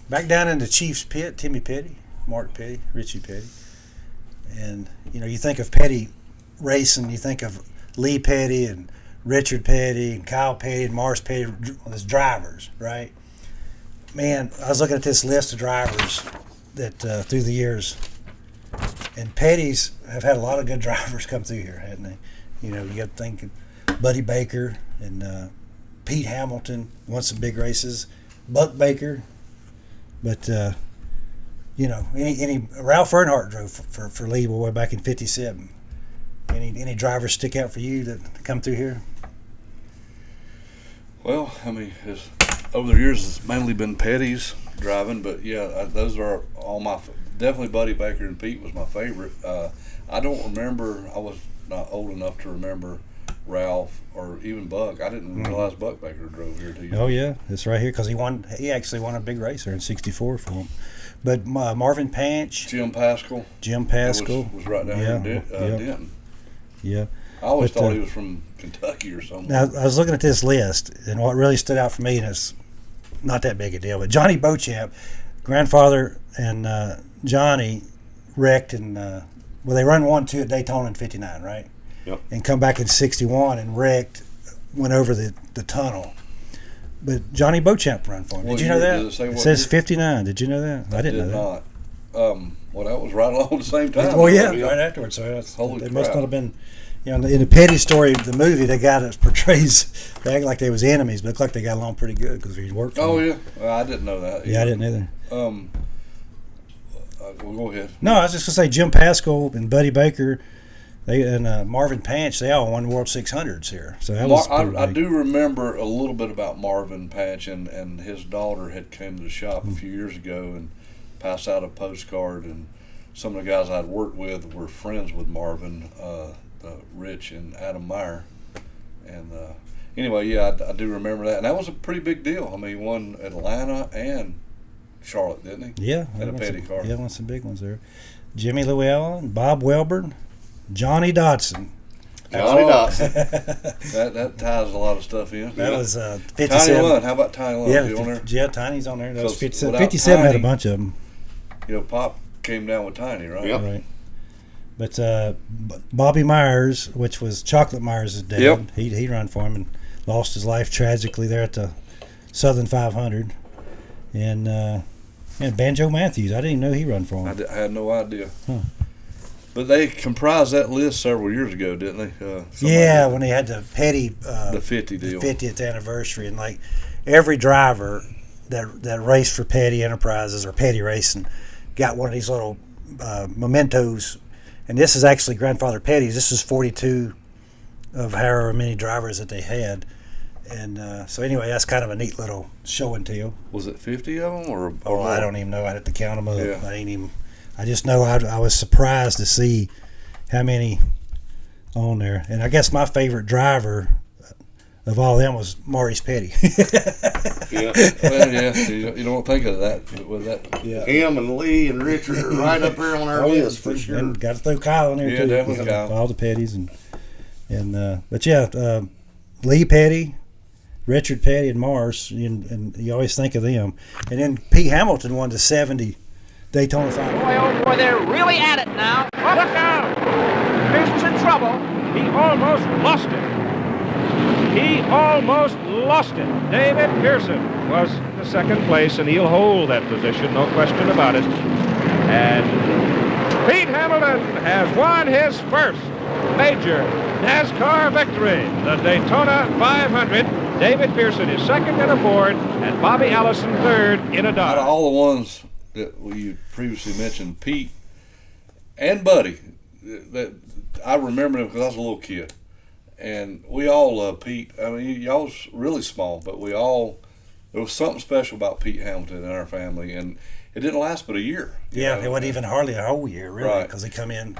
back down in the Chiefs pit, Timmy Petty, Mark Petty, Richie Petty. And, you think of Petty racing, you think of Lee Petty and Richard Petty and Kyle Petty and Morris Petty as drivers, right? Man, I was looking at this list of drivers that through the years, and Petty's have had a lot of good drivers come through here, hadn't they? You got to think Buddy Baker and Pete Hamilton won some big races, Buck Baker, but any Ralph Earnhardt drove for Lee way back in '57. Any drivers stick out for you that come through here? Well, I mean, over the years it's mainly been Petty's driving, but yeah, those are all my. Definitely Buddy Baker and Pete was my favorite. I don't remember. I was not old enough to remember Ralph or even Buck. I didn't realize Buck Baker drove here too. Oh yeah, it's right here because he actually won a big race there in '64 for him. But Marvin Panch, Jim Pascal was right down here in Denton. Yeah. I always thought he was from Kentucky or something. Now, I was looking at this list, and what really stood out for me, and it's not that big a deal, but Johnny Beauchamp, grandfather and Johnny wrecked and they run 1-2 at Daytona in '59, right? Yep. And come back in '61 and wrecked, went over the tunnel. But Johnny Beauchamp run for him. Did you know that? It says '59. Did you know that? I didn't know that. Not. Well, that was right along the same time. Well, yeah, right afterwards. So they must not have been. In the Petty story, the movie, the guy that portrays, they act like they was enemies, but looked like they got along pretty good because he worked for him. Oh, yeah. Well, I didn't know that. Yeah, I didn't either. Well, go ahead. No, I was just going to say Jim Pascal and Buddy Baker and Marvin Panch, they all won World 600s here. So that was I do remember a little bit about Marvin Panch, and his daughter had come to the shop a few years ago and passed out a postcard, and some of the guys I'd worked with were friends with Marvin, Rich and Adam Meyer. And anyway, yeah, I do remember that. And that was a pretty big deal. I mean, he won Atlanta and Charlotte, didn't he? Yeah. And a Petty car. Yeah, won some big ones there. Jimmy Llewellyn, Bob Welburn, Johnny Dodson. Dodson. that ties a lot of stuff in. That was 57. Tiny Lund. How about Tiny Lund? Yeah, on there? Yeah, Tiny's on there. That was 57. Without 57 had a Tiny, bunch of them. Pop came down with Tiny, right? Yep. Right. But Bobby Myers, which was Chocolate Myers' dad, Yep. he ran for him and lost his life tragically there at the Southern 500. And Banjo Matthews, I didn't even know he ran for him. I had no idea. Huh. But they comprised that list several years ago, didn't they? Yeah, when they had the Petty the 50 deal, 50th anniversary, and like every driver that raced for Petty Enterprises or Petty Racing got one of these little mementos. And this is actually grandfather Petty's. This is 42 of however many drivers that they had. And so anyway, that's kind of a neat little show and tell. Was it 50 of them or Oh, I don't even know. I'd have to count them up. Yeah. I just know I was surprised to see how many on there. And I guess my favorite driver of all of them was Maurice Petty. Yeah. Well, yeah. You don't think of that with that. Yeah. Him and Lee and Richard are right up there on our list for sure. And got to throw Kyle in there Yeah, too. definitely Kyle. All the Pettys but yeah, Lee Petty, Richard Petty, and Morris, and you always think of them. And then Pete Hamilton won the '70 Daytona 500. Boy, oh boy, they're really at it now. Look out! Pearson's in trouble. He almost lost it. David Pearson was in the second place, and he'll hold that position, no question about it. And Pete Hamilton has won his first major NASCAR victory, the Daytona 500. David Pearson is second in a Ford, and Bobby Allison third in a Out Dodge. of all the ones that you previously mentioned, Pete and Buddy, that I remember them because I was a little kid. And we all love Pete. I mean, y'all was really small, but there was something special about Pete Hamilton in our family, and it didn't last but a year. Yeah, it wasn't even hardly a whole year, really, because they come in.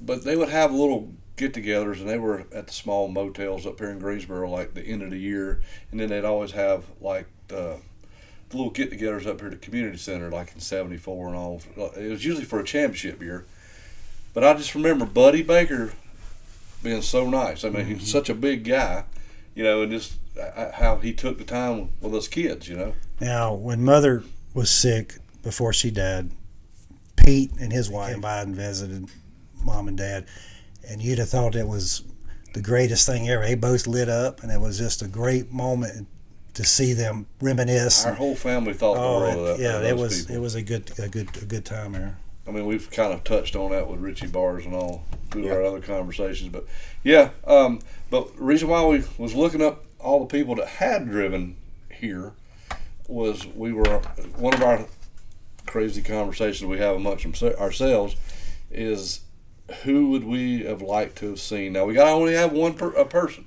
But they would have little get-togethers, and they were at the small motels up here in Greensboro, like the end of the year, and then they'd always have like the little get-togethers up here at the community center, like in '74 and all. It was usually for a championship year. But I just remember Buddy Baker being so nice. I mean, he was such a big guy, and just how he took the time with us kids, Now, when Mother was sick before she died, Pete and his wife came by and visited Mom and Dad, and you'd have thought it was the greatest thing ever. They both lit up, and it was just a great moment to see them reminisce. Our whole family thought the world of that. Yeah, of it those was people. it was a good time there. I mean, we've kind of touched on that with Richie Bars and all through our other conversations, but yeah. But the reason why we was looking up all the people that had driven here was we were one of our crazy conversations we have amongst ourselves is who would we have liked to have seen? Now we got to only have one a person.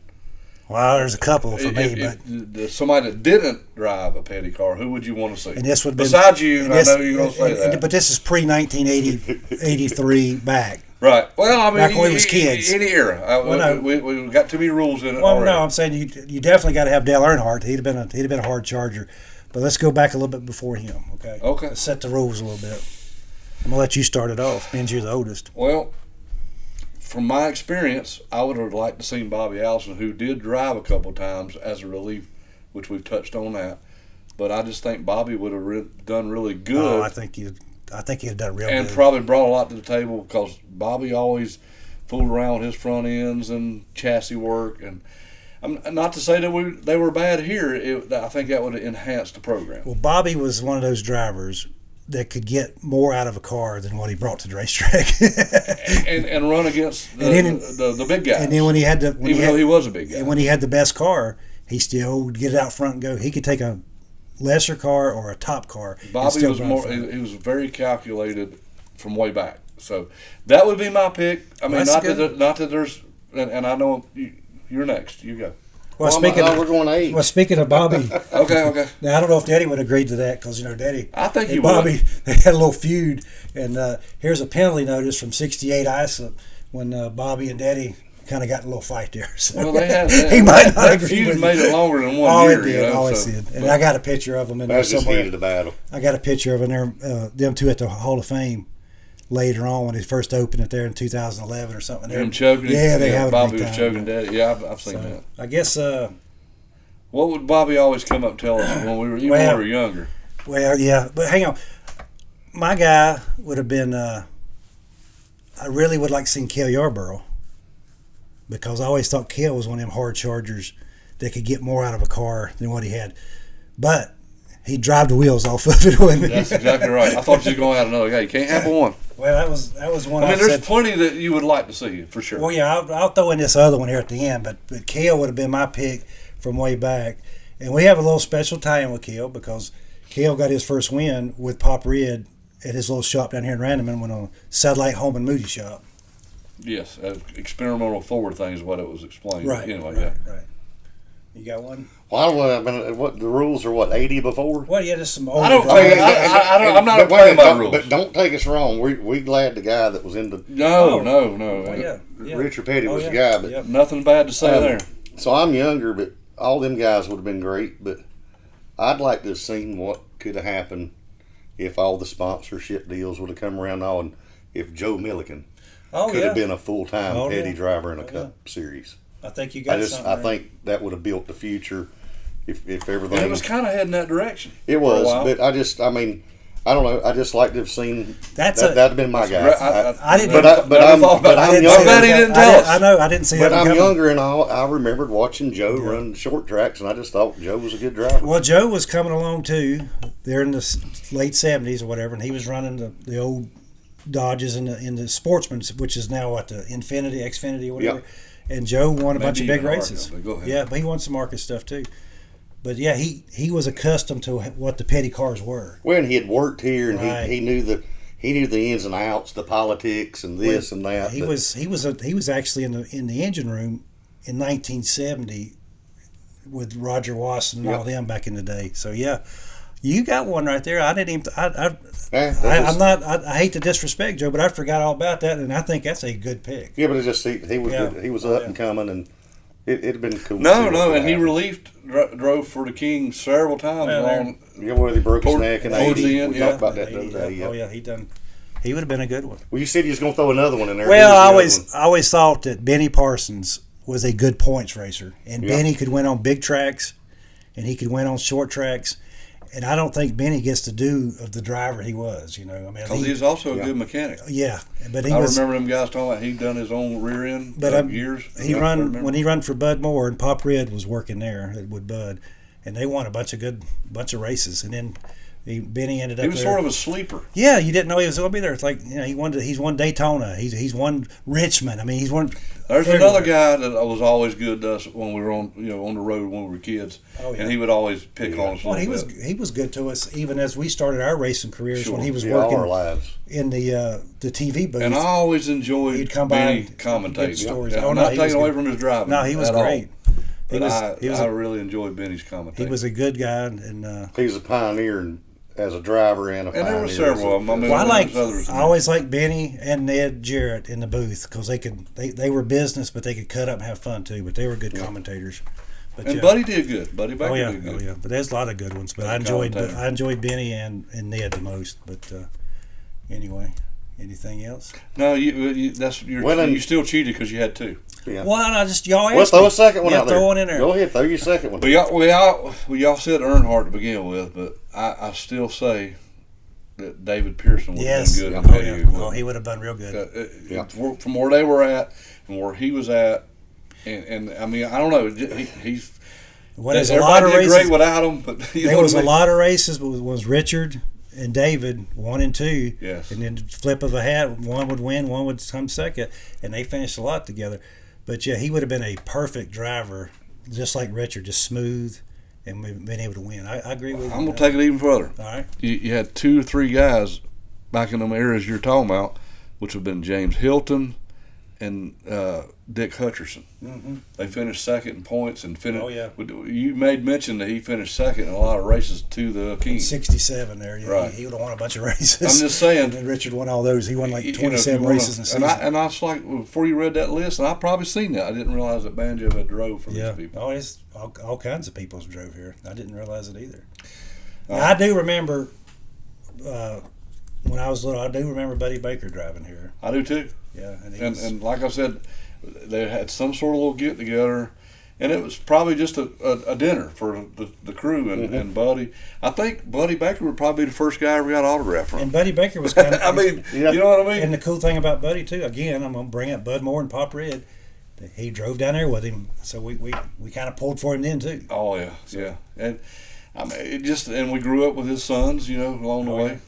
Well, there's a couple for me, but If somebody that didn't drive a petty car, who would you want to see? and this would be besides you. I know you're going to say that, but this is pre 1983 back. right? Well, I mean, Back when we was kids. any era. Well, no. We got too many rules in it. Well, already. no, I'm saying you definitely got to have Dale Earnhardt. He'd have been a hard charger, but let's go back a little bit before him. Okay. Okay. Let's set the rules a little bit. I'm gonna let you start it off, since you're the oldest. Well, from my experience, I would have liked to seen Bobby Allison, who did drive a couple times as a relief, which we've touched on that. But I just think Bobby would have done really good. Oh, I think he'd have done real and good. probably brought a lot to the table because Bobby always fooled around with his front ends and chassis work. And not to say that they were bad here. I think that would have enhanced the program. Well, Bobby was one of those drivers that could get more out of a car than what he brought to the racetrack. and run against the big guys. And then when he had the though he was a big guy. and when he had the best car, he still would get it out front and go. He could take a lesser car or a top car. Bobby was more. He was very calculated from way back. So that would be my pick. I mean, not that there's. And I know you're next. You go. Well, we're going 8. Well, speaking of Bobby, Okay. now I don't know if Daddy would agree to that because Daddy. I think he Bobby, would. they had a little feud, and here's a penalty notice from '68 ISA when Bobby and Daddy kind of got in a little fight there. So Well, they had he might not that agree feud with made it longer than 1 Oh, year. it did. It did. And I got a picture of them in there That's just somewhere. heated the battle. I got a picture of them two at the Hall of Fame later on when they first opened it there in 2011 or something. Him choking. Yeah, they have. Bobby was choking Daddy. Yeah, I've seen that. I guess. What would Bobby always come up and tell us when we were younger? Well, yeah, but hang on. My guy would have been. I really would like to see Cale Yarborough because I always thought Cale was one of them hard chargers that could get more out of a car than what he had, but he'd drive the wheels off of it, wouldn't he? That's exactly right. I thought you were going to add another guy. You can't have one. Well, that was one. I mean, I there's said, plenty that you would like to see for sure. Well, yeah, I'll throw in this other one here at the end, but Cale would have been my pick from way back. And we have a little special tie-in with Cale because Cale got his first win with Pop Red at his little shop down here in Randaman, went on a Satellite Home and Moody shop. Yes, experimental Ford thing is what it was explained. Right. Anyway, Right. You got one? Well, I mean, what the rules are? 80 before? Well, yeah, just some old. I don't think I'm not playing by rules. But don't take us wrong. We glad the guy that was in the No. Oh, yeah. Richard Petty was yeah. the guy. But Yep. Nothing bad to say there. So I'm younger, but all them guys would have been great. But I'd like to have seen what could have happened if all the sponsorship deals would have come around now, and if Joe Milliken could have been a full-time Petty driver in a Cup Series. I think you got something. I think that would have built the future if everything. And it was kind of heading that direction. It was, but I don't know. I just like to have seen that'd have been my guy. I didn't. But I'm younger. I'm glad he didn't tell us. I know. I didn't see that. But I'm coming. younger, and I remembered watching Joe run short tracks, and I just thought Joe was a good driver. Well, Joe was coming along too. They're in the late '70s or whatever, and he was running the old Dodges in the Sportsman's, which is now what the Infinity, Xfinity, or whatever. Yep. And Joe won a bunch of Maybe big even races. Argo, but go ahead. Yeah, but he won some market stuff too. But yeah, he was accustomed to what the Petty cars were. When he had worked here, and Right. he knew the ins and outs, the politics, and this and that. He was actually in the engine room in 1970 with Roger Wasson and all them back in the day. So yeah, you got one right there. I didn't even. I hate to disrespect Joe, but I forgot all about that, and I think that's a good pick. Yeah, but it's just he was up and coming, and it'd have been cool. No, and he drove for the King several times. Where he broke his neck and towards the end. we talked about that the other day. Oh yeah, he would have been a good one. Well, you said you was going to throw another one in there. Well, I always thought that Benny Parsons was a good points racer, and Benny could win on big tracks, and he could win on short tracks. and I don't think Benny gets to do of the driver he was. You know, I mean, Because he's also a good mechanic. yeah, but he I was. remember them guys talking about he'd done his own rear end But years. he when he run for Bud Moore, and Pop Red was working there with Bud, and they won a bunch of races, and then Benny ended up. He was there. sort of a sleeper. Yeah, you didn't know he was going to be there. It's like, you know, he's won Daytona. He's won Richmond. I mean, he's won. There's everywhere. another guy that was always good to us when we were on the road when we were kids, and he would always pick on us. Well, he was good to us even as we started our racing careers when he was all working our lives. in the TV booth. And I always enjoyed He'd come by Benny and commentating. give stories. Yeah, Oh, I'm no, not he was taking away good. from his driving. No, he was at great. All. He was I really enjoyed Benny's commentating. he was a good guy, and He's a pioneer as a driver and a pioneer. And there were several of them. I mean, well, others. I always liked Benny and Ned Jarrett in the booth because they were business, but they could cut up and have fun too. But they were good commentators. But And Buddy did good. Buddy Baker oh yeah, did good. oh yeah. But there's a lot of good ones. But I enjoyed Benny and Ned the most. But anyway, anything else? No, you still cheated because you had two. Yeah. Well, I just y'all asked Let's throw me. a second one Yeah, out there. throw one in there. Go ahead, throw your second one. We all said Earnhart to begin with, but I still say that David Pearson would have been good. in Petty equipment. Oh, he would have done real good. From where they were at and where he was at, and I mean, I don't know. He's There's a lot of everybody did races. great without him, but There was a lot of races. But was Richard and David 1 and 2. Yes. And then flip of a hat, one would win, one would come second, and they finished a lot together. But yeah, he would have been a perfect driver, just like Richard, just smooth and been able to win. I agree with you. I'm gonna take it even further. All right. You had 2 or 3 guys back in them areas you're talking about, which would have been James Hilton and Dick Hutcherson. Mm-hmm. They finished second in points and finished. Oh, yeah. You made mention that he finished second in a lot of races to the King. 67 there. Yeah, Right. he would have won a bunch of races. I'm just saying. And Richard won all those. He won like You know, 27 races in a season. and I was like, before you read that list, and I probably seen that. I didn't realize that Banjo had drove for these people. Oh, it's all kinds of people drove here. I didn't realize it either. Now, I do remember when I was little. I do remember Buddy Baker driving here. I do too. Yeah, And like I said, they had some sort of little get together, and it was probably just a dinner for the crew and Buddy. I think Buddy Baker would probably be the first guy I ever got autograph from. And Buddy Baker was kind of. I mean, you know what I mean? And the cool thing about Buddy too, again, I'm gonna bring up Bud Moore and Pop Red. He drove down there with him, so we kind of pulled for him then too. Oh yeah, yeah. And I mean, and we grew up with his sons, along the way.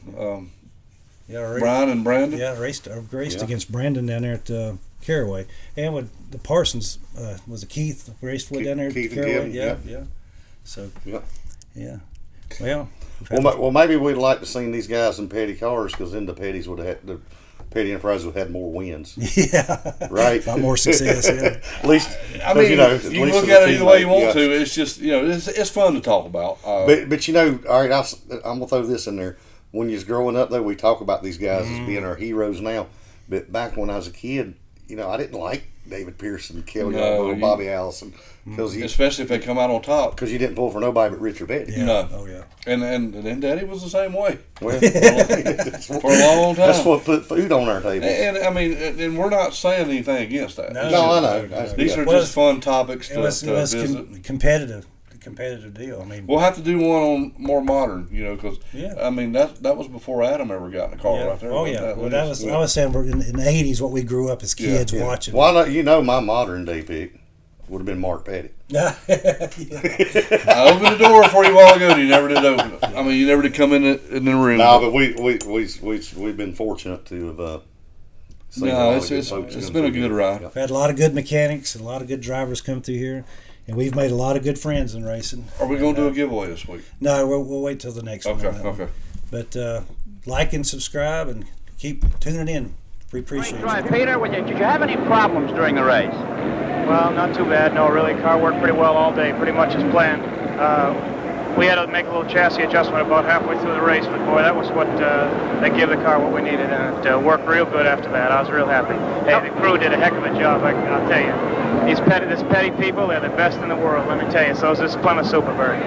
Yeah, Brian and Brandon. Yeah, raced against Brandon down there at Caraway, and with the Parsons was it Keith raced with down there Keith at and Caraway. Kevin, Yeah. So Yeah. yeah, well. Well, maybe we'd like to see these guys in petty cars because then the petties would have had the petty enterprise would have had more wins. Yeah, Right. a lot more success. Yeah. At least, I mean, at you least look for at the it either way you teammate, want yeah. to. It's just it's fun to talk about. But all right, I'm gonna throw this in there. When you was growing up, though, we talk about these guys as being our heroes now. But back when I was a kid, I didn't like David Pearson, Kelly Yarborough, Bobby Allison, because especially if they come out on top. you didn't pull for nobody but Richard Petty. Yeah. No. Oh yeah. And then Daddy was the same way Well, for a long time. that's what put food on our table. And I mean, and we're not saying anything against that. No, It's No, just- I know. These are Well, just fun topics It to was visit. competitive deal. I mean, We'll have to do one on more modern, because Yeah. I mean that was before Adam ever got in the car yeah. right there. Oh yeah. Well, that was I was saying in the '80s what we grew up as kids Yeah. watching. Well, I know, my modern day pick would have been Mark Petty. Yeah. I opened the door for you a while ago, and you never did open it. I mean, you never did come in the room. No, but we've been fortunate to have. seen a lot No, of it's good folks come been a through good here. ride. Yeah. We had a lot of good mechanics and a lot of good drivers come through here, and we've made a lot of good friends in racing. Are we going to do a giveaway this week? No, we'll wait till the next one. Okay, on that one. okay. But like and subscribe and keep tuning in. We appreciate Drive, it. Peter, did you have any problems during the race? Well, not too bad. No, really. Car worked pretty well all day, pretty much as planned. We had to make a little chassis adjustment about halfway through the race, but boy, that was what that gave the car what we needed, and it worked real good after that. I was real happy. Hey, the crew did a heck of a job, I'll tell you. These petty people, they're the best in the world, let me tell you. So is this Plymouth Superbird.